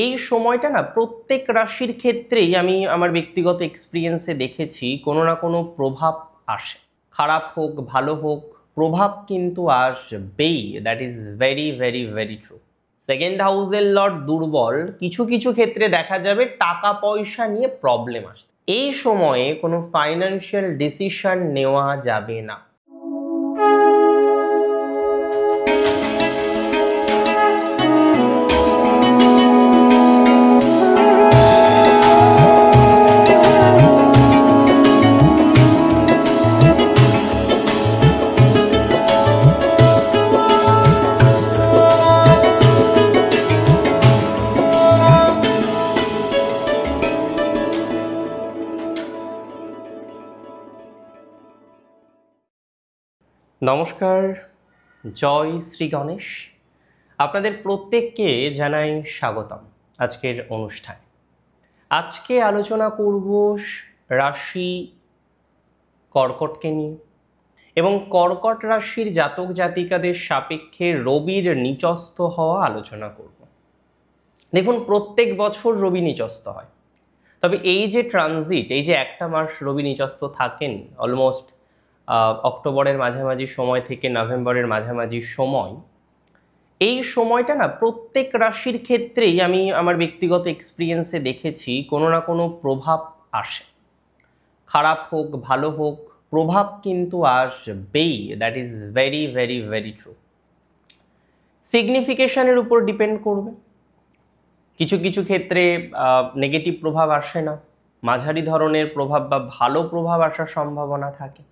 এই সময়টা না প্রত্যেক রাশির ক্ষেত্রেই আমি আমার ব্যক্তিগত এক্সপিরিয়েন্সে দেখেছি কোনো না কোনো প্রভাব আসে। খারাপ হোক ভালো হোক, প্রভাব কিন্তু আসবেই। That is very very very true. Second হাউসের লর্ড দুর্বল, কিছু কিছু ক্ষেত্রে দেখা যাবে টাকা পয়সা নিয়ে প্রবলেম আসে। এই সময়ে কোনো ফাইন্যান্সিয়াল ডিসিশন নেওয়া যাবে না। নমস্কার, জয় শ্রী গণেশ। আপনাদের প্রত্যেককে জানাই স্বাগতম আজকের অনুষ্ঠানে। আজকে আলোচনা করব রাশি কর্কটকে নিয়ে এবং কর্কট রাশির জাতক জাতিকাদের সাপেক্ষে রবির নিচস্থ হওয়া আলোচনা করব। দেখুন, প্রত্যেক বছর রবি নিচস্থ হয়, তবে এই যে ট্রানজিট, এই যে একটা মাস রবি নিচস্থ থাকেন অলমোস্ট অক্টোবরের মাঝামাঝি সময় থেকে নভেম্বরের মাঝামাঝি সময়, এই সময়টা না প্রত্যেক রাশির ক্ষেত্রেই আমি আমার ব্যক্তিগত এক্সপিরিয়েন্সে দেখেছি কোনো না কোনো প্রভাব আসে। খারাপ হোক ভালো হোক, প্রভাব কিন্তু আসবেই। That is very very very true. সিগনিফিকেশনের উপর ডিপেন্ড করবে। কিছু কিছু ক্ষেত্রে নেগেটিভ প্রভাব আসে না, মাঝারি ধরনের প্রভাব বা ভালো প্রভাব আসার সম্ভাবনা থাকে।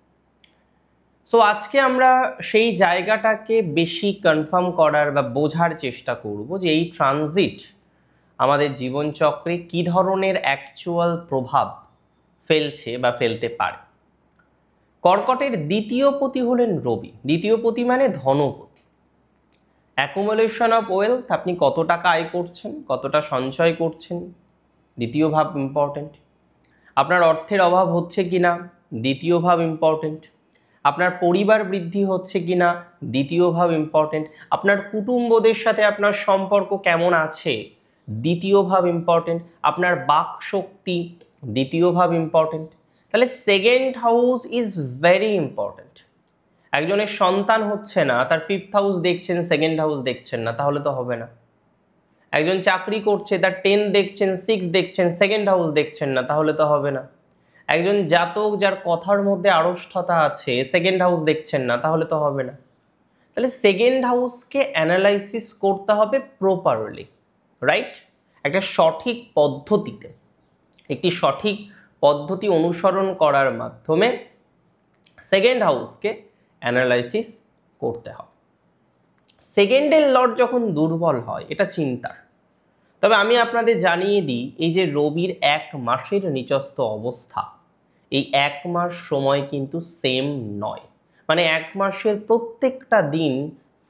সো আজকে আমরা সেই জায়গাটাকে বেশি কনফার্ম করার বা বোঝার চেষ্টা করব যে এই ট্রানজিট আমাদের জীবনচক্রে কী ধরনের অ্যাকচুয়াল প্রভাব ফেলছে বা ফেলতে পারে। কর্কটের দ্বিতীয় পতি হলেন রবি। দ্বিতীয় পতি মানে ধনপতি। অ্যাকুমুলেশন অফ ওয়েলথ, আপনি কত টাকা আয় করছেন, কতটা সঞ্চয় করছেন, দ্বিতীয় ভাব ইম্পর্টেন্ট। আপনার অর্থের অভাব হচ্ছে কিনা, দ্বিতীয় ভাব ইম্পর্টেন্ট। আপনার পরিবার বৃদ্ধি হচ্ছে কিনা, দ্বিতীয় ভাব ইম্পর্টেন্ট। আপনার কুটুম্বদের সাথে আপনার সম্পর্ক কেমন আছে, দ্বিতীয় ভাব ইম্পর্টেন্ট। আপনার বাক শক্তি, দ্বিতীয় ভাব ইম্পর্টেন্ট। তাহলে second house is very important. একজনের সন্তান হচ্ছে না, তার ফিফথ হাউস দেখছেন, সেকেন্ড হাউস দেখছেন না, তাহলে তো হবে না। একজন চাকরি করছে, তার 10 দেখছেন, 6 দেখছেন, সেকেন্ড হাউস দেখছেন না, তাহলে তো হবে না। একজন জাতক যার কথার মধ্যে আড়ষ্ঠতা আছে, সেকেন্ড হাউস দেখছেন না, তাহলে তো হবে না। তাহলে সেকেন্ড হাউসকে অ্যানালাইসিস করতে হবে প্রপারলি, রাইট? একটা সঠিক পদ্ধতিতে, একটি সঠিক পদ্ধতি অনুসরণ করার মাধ্যমে সেকেন্ড হাউসকে অ্যানালাইসিস করতে হবে। সেকেন্ডের লর্ড যখন দুর্বল হয়, এটা চিন্তার। তবে আমি আপনাদের জানিয়ে দিই, এই যে রবির 1 মাসের নিচস্থ অবস্থা, এই 1 মাস সময় কিন্তু সেম নয়। মানে 1 মাসের প্রত্যেকটা দিন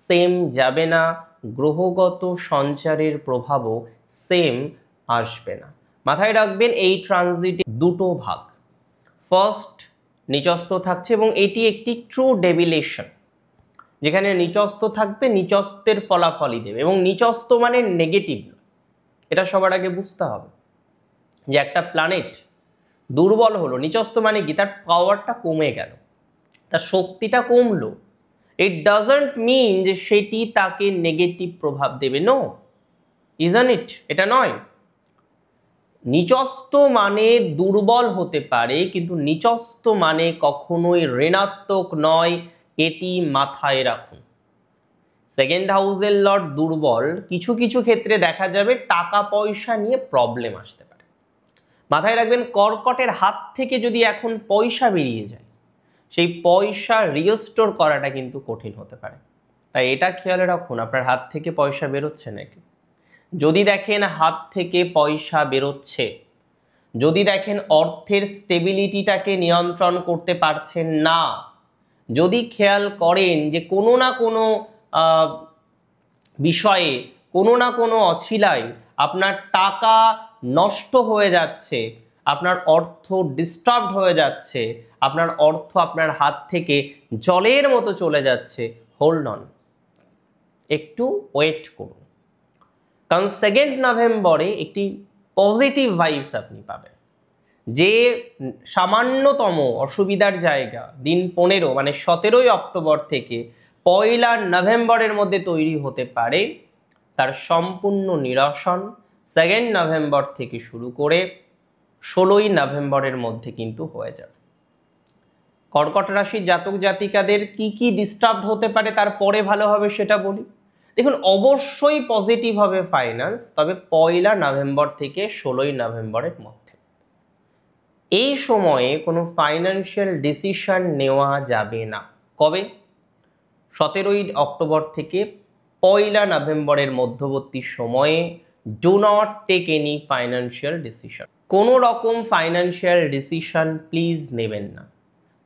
সেম যাবে না, গ্রহগত সঞ্চারের প্রভাবও সেম আসবে না। মাথায় রাখবেন, এই ট্রানজিটে দুটো ভাগ। ফার্স্ট নিচস্থ থাকছে এবং এটি একটি ট্রু ডেভিলেশন, যেখানে নিচস্থ থাকবে, নিচস্থের ফলাফলই দেবে। এবং নিচস্থ মানে নেগেটিভ, এটা সবার আগে বুঝতে হবে যে একটা প্ল্যানেট দুর্বল হলো, নিচস্থ মানে কি, তার পাওয়ারটা কমে গেল, তার শক্তিটা কমলো। ইট ডাজন্ট মিন যে সেটি তাকে নেগেটিভ প্রভাব দেবে। No, isn't it? এটা নয়। নিচস্থ মানে দুর্বল হতে পারে, কিন্তু নিচস্থ মানে কখনোই ঋণাত্মক নয়, এটি মাথায় রাখুন। সেকেন্ড হাউসের লর্ড দুর্বল, কিছু কিছু ক্ষেত্রে দেখা যাবে টাকা পয়সা নিয়ে প্রবলেম আসতে পারে। মাথায় রাখবেন, কর্কটের হাত থেকে যদি এখন পয়সা বেরিয়ে যায়, সেই পয়সা রিস্টোর করাটা কিন্তু কঠিন হতে পারে। তাই এটা খেয়াল রাখুন, আপনার হাত থেকে পয়সা বেরোচ্ছে নাকি। যদি দেখেন হাত থেকে পয়সা বেরোচ্ছে, যদি দেখেন অর্থের স্টেবিলিটিটাকে নিয়ন্ত্রণ করতে পারছেন না, যদি খেয়াল করেন যে কোনো না কোনো বিষয়ে, কোনো না কোনো অছিলায় আপনার টাকা নষ্ট হয়ে যাচ্ছে, আপনার অর্থ ডিস্টার্বড হয়ে যাচ্ছে, আপনার অর্থ আপনার হাত থেকে জলের মতো চলে যাচ্ছে, হোল্ড অন, একটু ওয়েট করুন। কারণ 2 নভেম্বরে একটি পজিটিভ ভাইবস আপনি পাবেন। যে সামান্যতম অসুবিধার জায়গা দিন 15 মানে 17ই অক্টোবর থেকে 1 নভেম্বরের মধ্যে তৈরি হতে পারে, তার সম্পূর্ণ নিরসন 2 নভেম্বর থেকে শুরু করে 16ই নভেম্বরের মধ্যে কিন্তু হয়ে যাবে। কর্কট রাশির জাতক জাতিকাদের কি কি ডিস্টার্ব হতে পারে তারপরে ভালোভাবে সেটা বলি। দেখুন, অবশ্যই পজিটিভ হবে ফাইন্যান্স, তবে 1 নভেম্বর থেকে 16ই নভেম্বরের মধ্যে। এই সময়ে কোনো ফাইন্যান্সিয়াল ডিসিশন নেওয়া যাবে না। কবে? 17ই অক্টোবর থেকে 1 নভেম্বরের মধ্যবর্তী সময়ে do not take any financial decision. কোনো রকম ফাইন্যান্সিয়াল ডিসিশন প্লিজ নেবেন না।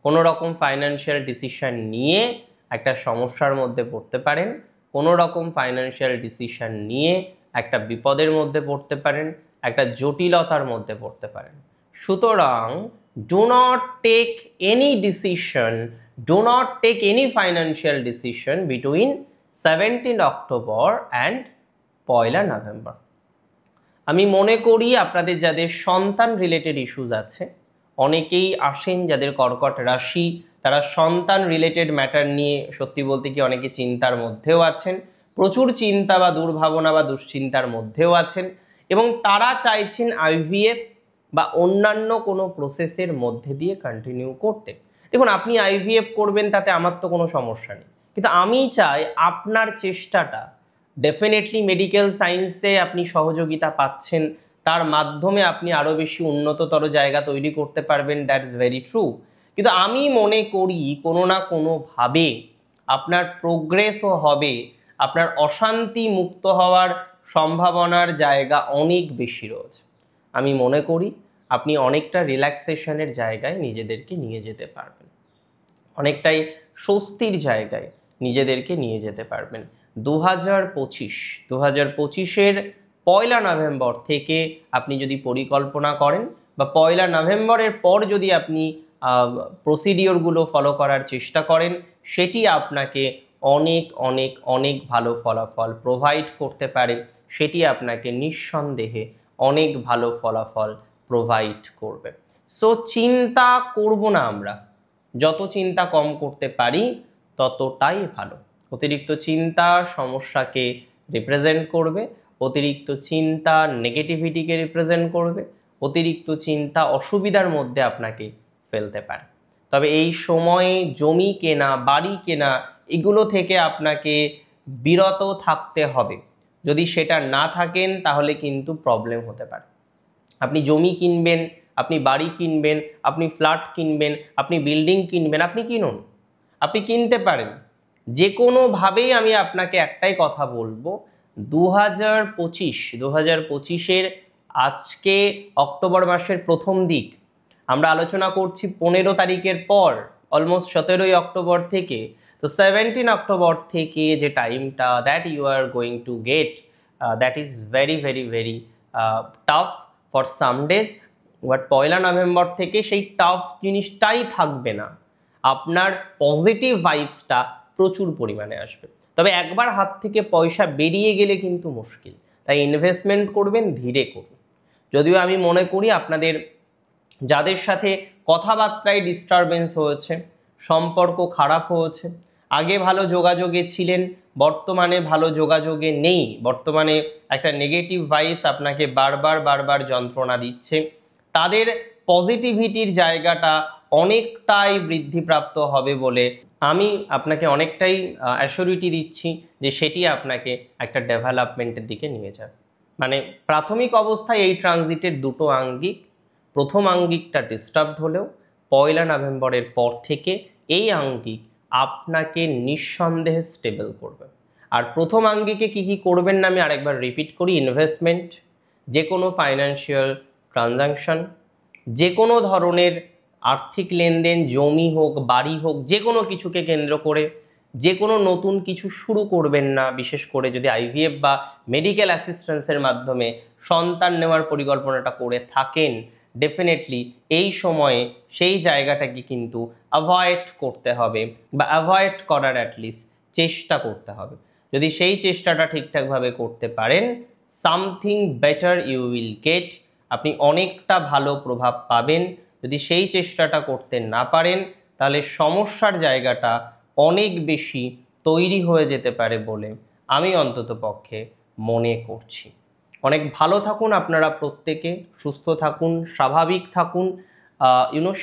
কোনো রকম ফাইন্যান্সিয়াল ডিসিশন নিয়ে একটা সমস্যার মধ্যে পড়তে পারেন, কোনো রকম ফাইন্যান্সিয়াল ডিসিশন নিয়ে একটা বিপদের মধ্যে পড়তে পারেন, একটা জটিলতার মধ্যে পড়তে পারেন। সুতরাং do not take any decision, do not take any financial decision between 17 October and 1 November. আমি মনে করি আপনাদের যাদের সন্তান রিলেটেড ইস্যুস আছে, অনেকেই আসেন যাদের কর্কট রাশি, তারা সন্তান রিলেটেড ম্যাটার নিয়ে সত্যি বলতে কি অনেকে চিন্তার মধ্যেও আছেন, প্রচুর চিন্তা বা দুর্ভাবনা বা দুশ্চিন্তার মধ্যেও আছেন, এবং তারা চাইছেন আইভিএফ বা অন্যান্য কোনো প্রসেসের মধ্যে দিয়ে কন্টিনিউ করতে। দেখুন, আপনি আইভিএফ করবেন তাতে আমার তো কোনো সমস্যা নেই, কিন্তু আমি চাই আপনার চেষ্টাটা ডেফিনেটলি মেডিকেল সায়েন্সে আপনি সহযোগিতা পাচ্ছেন, তার মাধ্যমে আপনি আরও বেশি উন্নততর জায়গা তৈরি করতে পারবেন, দ্যাটস ভেরি ট্রু। কিন্তু আমি মনে করি কোনো না কোনোভাবে আপনার প্রোগ্রেসও হবে, আপনার অশান্তি মুক্ত হওয়ার সম্ভাবনার জায়গা অনেক বেশি রয়েছে। আমি মনে করি আপনি অনেকটা রিল্যাক্সেশনের জায়গায় নিজেদেরকে নিয়ে যেতে পারবেন, অনেকটাই স্বস্তির জায়গায় নিজেদেরকে নিয়ে যেতে পারবেন। 2025-এর 1 নভেম্বর থেকে আপনি যদি পরিকল্পনা করেন বা 1 নভেম্বরের পর যদি আপনি প্রসিডিওরগুলো ফলো করার চেষ্টা করেন, সেটি আপনাকে অনেক অনেক অনেক ভালো ফলাফল প্রোভাইড করতে পারে, সেটি আপনাকে নিঃসন্দেহে অনেক ভালো ফলাফল প্রোভাইড করবে। সো চিন্তা করব না আমরা, যত চিন্তা কম করতে পারি ততটাই ভালো। অতিরিক্ত চিন্তা সমস্যাকে রিপ্রেজেন্ট করবে, অতিরিক্ত চিন্তা নেগেটিভিটিকে রিপ্রেজেন্ট করবে, অতিরিক্ত চিন্তা অসুবিধার মধ্যে আপনাকে ফেলতে পারে। তবে এই সময়ে জমি কেনা, বাড়ি কেনা, এগুলো থেকে আপনাকে বিরত থাকতে হবে। যদি সেটা না থাকেন তাহলে কিন্তু প্রবলেম হতে পারে। আপনি জমি কিনবেন, আপনি বাড়ি কিনবেন, আপনি ফ্ল্যাট কিনবেন, আপনি বিল্ডিং কিনবেন, আপনি কিনুন, আপনি কিনতে পারেন। যে কোনোভাবেই আমি আপনাকে একটাই কথা বলবো, 2025-এর আজকে অক্টোবর মাসের প্রথম দিক, আমরা আলোচনা করছি 15 তারিখের পর, অলমোস্ট 17ই অক্টোবর থেকে। তো 17 অক্টোবর থেকে যে টাইমটা that you are going to get, that is very very very tough for some days. But 1 নভেম্বর থেকে সেই টাফ জিনিসটাই থাকবে না, আপনার পজিটিভ ভাইবসটা প্রচুর পরিমাণে আসবে। তবে একবার হাত থেকে পয়সা বেরিয়ে গেলে কিন্তু মুশকিল, তাই ইনভেস্টমেন্ট করবেন ধীরে করুন। যদিও আমি মনে করি আপনাদের যাদের সাথে কথাবার্তায় ডিস্টারবেন্স হয়েছে, সম্পর্ক খারাপ হয়েছে, আগে ভালো যোগাযোগে ছিলেন, বর্তমানে ভালো যোগাযোগে নেই, বর্তমানে একটা নেগেটিভ ভাইবস আপনাকে বারবার যন্ত্রণা দিচ্ছে, তাদের পজিটিভিটির জায়গাটা অনেকটাই বৃদ্ধিপ্রাপ্ত হবে বলে আমি আপনাকে অনেকটাই অ্যাসিউরিটি দিচ্ছি যে সেটি আপনাকে একটা ডেভেলপমেন্টের দিকে নিয়ে যাবে। মানে প্রাথমিক অবস্থায় এই ট্রানজিটের দুটো আঙ্গিক, প্রথম আঙ্গিকটা ডিস্টার্বড হলেও 1 নভেম্বরের পর থেকে এই আঙ্গিক আপনাকে নিঃসন্দেহে স্টেবল করবে। আর প্রথম আঙ্গিকে কি কি করবেন না আমি আরেকবার রিপিট করি, ইনভেস্টমেন্ট, যে কোনো ফাইন্যান্সিয়াল ট্রানজাকশন, যে কোনো ধরনের আর্থিক লেনদেন, জমি হোক বাড়ি হোক, যে কোনো কিছুকে কেন্দ্র করে যে কোনো নতুন কিছু শুরু করবেন না। বিশেষ করে যদি আইভিএফ বা মেডিকেল অ্যাসিস্ট্যান্সের মাধ্যমে সন্তান নেওয়ার পরিকল্পনাটা করে থাকেন, ডেফিনেটলি এই সময়ে সেই জায়গাটাকে কিন্তু অ্যাভয়েড করতে হবে বা অ্যাভয়েড করার অ্যাটলিস্ট চেষ্টা করতে হবে। যদি সেই চেষ্টাটা ঠিকঠাকভাবে করতে পারেন, something better you will get, আপনি অনেকটা ভালো প্রভাব পাবেন। যদি সেই চেষ্টাটা করতে না পারেন তাহলে সমস্যার জায়গাটা অনেক বেশি তৈরি হয়ে যেতে পারে বলে আমি অন্তত পক্ষে মনে করছি। অনেক ভালো থাকুন আপনারা প্রত্যেকে, সুস্থ থাকুন, স্বাভাবিক থাকুন।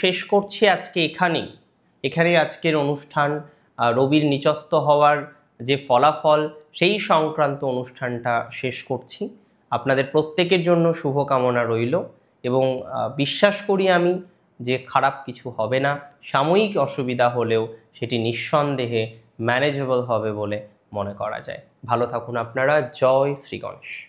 শেষ করছি আজকে এখানেই আজকের অনুষ্ঠান। রবির নিচস্থ হওয়ার যে ফলাফল সেই সংক্রান্ত অনুষ্ঠানটা শেষ করছি। আপনাদের প্রত্যেকের জন্য শুভকামনা রইল এবং বিশ্বাস করি আমি যে খারাপ কিছু হবে না। সাময়িক অসুবিধা হলেও সেটি নিঃসন্দেহে ম্যানেজেবল হবে বলে মনে করা যায়। ভালো থাকুন আপনারা। জয় শ্রী গণেশ।